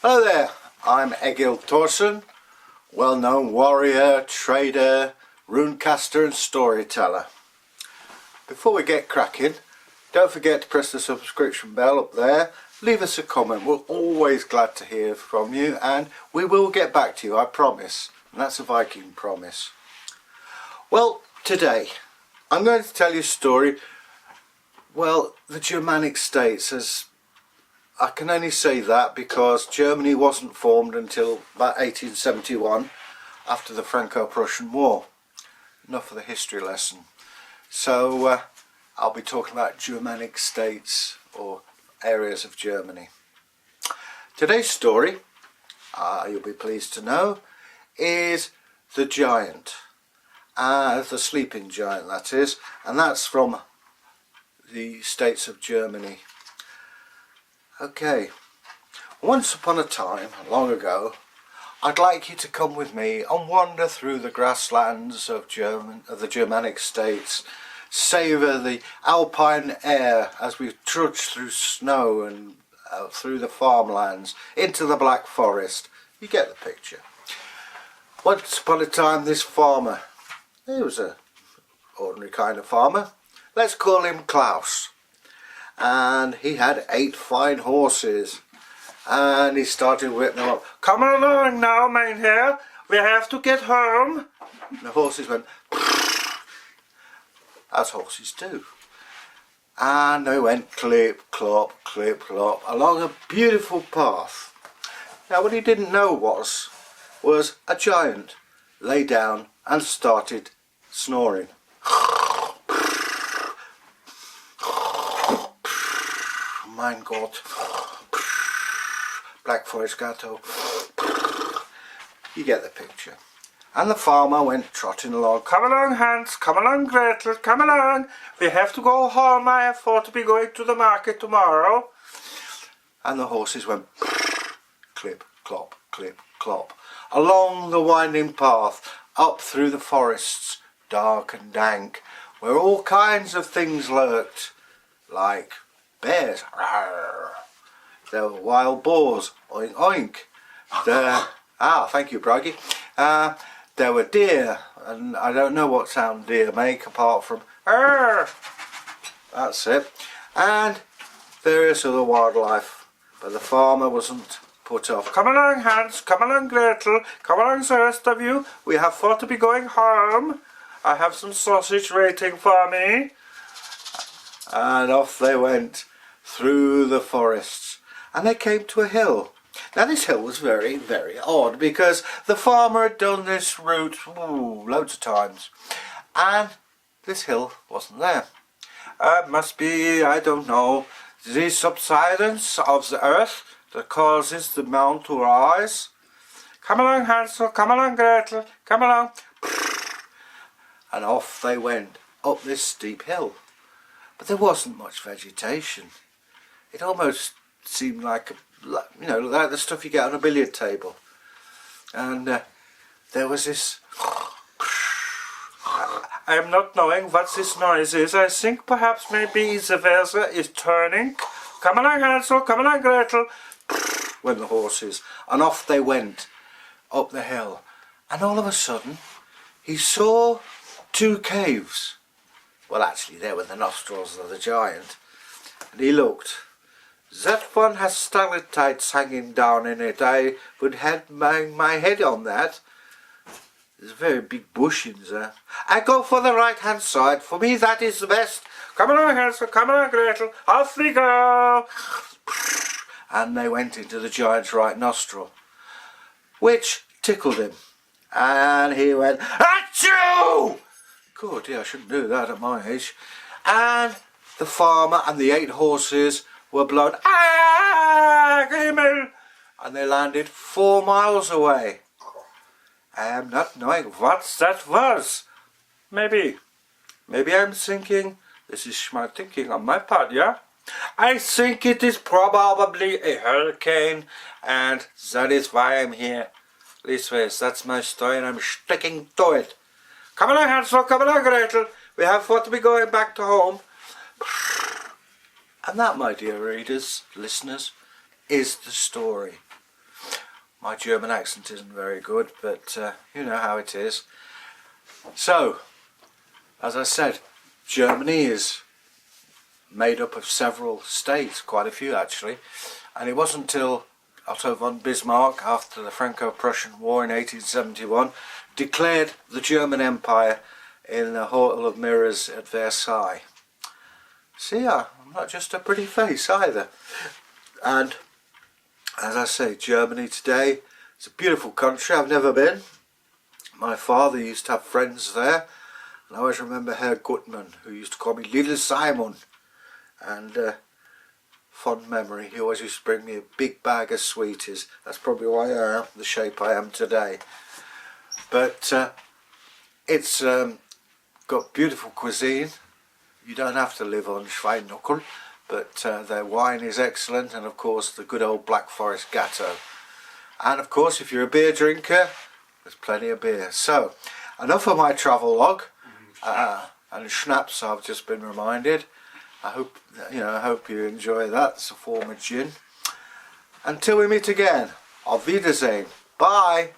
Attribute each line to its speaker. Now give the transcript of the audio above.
Speaker 1: Hello there, I'm Egil Thorsson, well-known warrior, trader, runecaster and storyteller. Before we get cracking, don't forget to press the subscription bell up there, leave us a comment, we're always glad to hear from you and we will get back to you, I promise, and that's a Viking promise. Well, today I'm going to tell you a story, well, the Germanic states, as I can only say that because Germany wasn't formed until about 1871 after the Franco-Prussian War. Enough of the history lesson. So I'll be talking about Germanic states or areas of Germany. Today's story, you'll be pleased to know, is the giant. The sleeping giant, that is, and that's from the states of Germany. Okay, once upon a time, long ago, I'd like you to come with me and wander through the grasslands of the Germanic states, savour the alpine air as we trudge through snow and through the farmlands into the Black Forest. You get the picture. Once upon a time, this farmer, he was an ordinary kind of farmer, let's call him Klaus. And he had 8 fine horses, and he started whipping them up. Come along now, mynheer, we have to get home. And the horses went, as horses do. And they went clip, clop, along a beautiful path. Now what he didn't know was a giant lay down and started snoring. Mein Gott, Black Forest Gato. You get the picture. And the farmer went trotting along. Come along, Hans, come along, Gretel, come along. We have to go home. I have thought to be going to the market tomorrow. And the horses went clip, clop, along the winding path, up through the forests, dark and dank, where all kinds of things lurked, like bears, there were wild boars, oink oink, thank you Bragi, there were deer, and I don't know what sound deer make apart from that's it, and various other wildlife, but the farmer wasn't put off. Come along, Hans, come along, Gretel, come along the rest of you, we have thought to be going home, I have some sausage waiting for me. And off they went through the forests, and they came to a hill. Now this hill was very, very odd because the farmer had done this route loads of times, and this hill wasn't there. Must be, I don't know, the subsidence of the earth that causes the mountain to rise. Come along, Hansel, come along, Gretel, come along. And off they went up this steep hill. But there wasn't much vegetation. It almost seemed like, like the stuff you get on a billiard table. And there was this... I am not knowing what this noise is. I think perhaps maybe the weather is turning. Come along, Hansel, come along, Gretel. Went the horses. And off they went up the hill. And all of a sudden, he saw 2 caves. Well, actually, they were the nostrils of the giant. And he looked. That one has stalactites hanging down in it. I would have my head on that. There's a very big bush in there. I go for the right-hand side. For me, that is the best. Come along, Hansel. Come along, Gretel. Off we go. And they went into the giant's right nostril, which tickled him. And he went, achoo! God, yeah, I shouldn't do that at my age. And the farmer and the 8 horses were blown, Himmel! And they landed 4 miles away. I am not knowing what that was. Maybe I'm thinking, this is my thinking on my part, yeah? I think it is probably a hurricane, and that is why I'm here. Leastways, that's my story and I'm sticking to it. Come along, Hansel, come along, Gretel. We have thought to be going back to home. And that, my dear readers, listeners, is the story. My German accent isn't very good, but you know how it is. So, as I said, Germany is made up of several states, quite a few actually, and it wasn't until Otto von Bismarck, after the Franco-Prussian War in 1871, declared the German Empire in the Hall of Mirrors at Versailles. See, I'm not just a pretty face either. And as I say, Germany today is a beautiful country. I've never been. My father used to have friends there, and I always remember Herr Gutmann, who used to call me Little Simon, and fond memory. He always used to bring me a big bag of sweeties. That's probably why I am the shape I am today. But it's got beautiful cuisine. You don't have to live on Schweinknuckel, but their wine is excellent, and of course the good old Black Forest Gatto. And of course, if you're a beer drinker, there's plenty of beer. So, enough of my travel log and schnapps. I've just been reminded. I hope you enjoy that. It's a form of gin. Until we meet again, auf Wiedersehen. Bye.